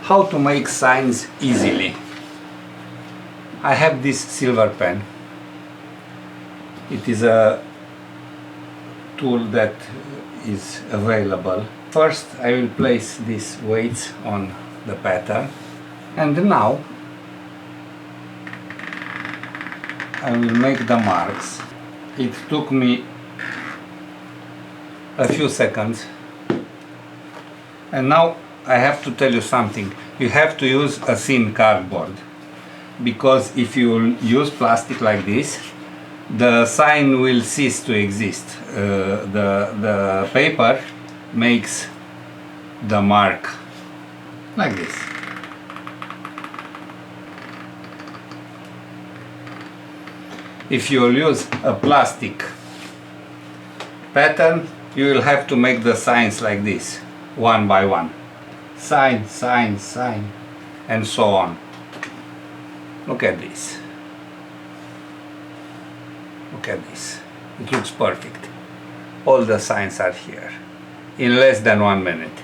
How to make signs easily. I have this silver pen. It is a tool that is available. First I will place these weights on the pattern, and now I will make the marks. It took me a few seconds, and now I have to tell you something. You have to use a thin cardboard, because if you use plastic like this, the sign will cease to exist. The paper makes the mark like this. If you use a plastic pattern, you will have to make the signs like this, one by one. Sign, sign, sign, and so on. Look at this. Look at this. It looks perfect. All the signs are here in less than 1 minute.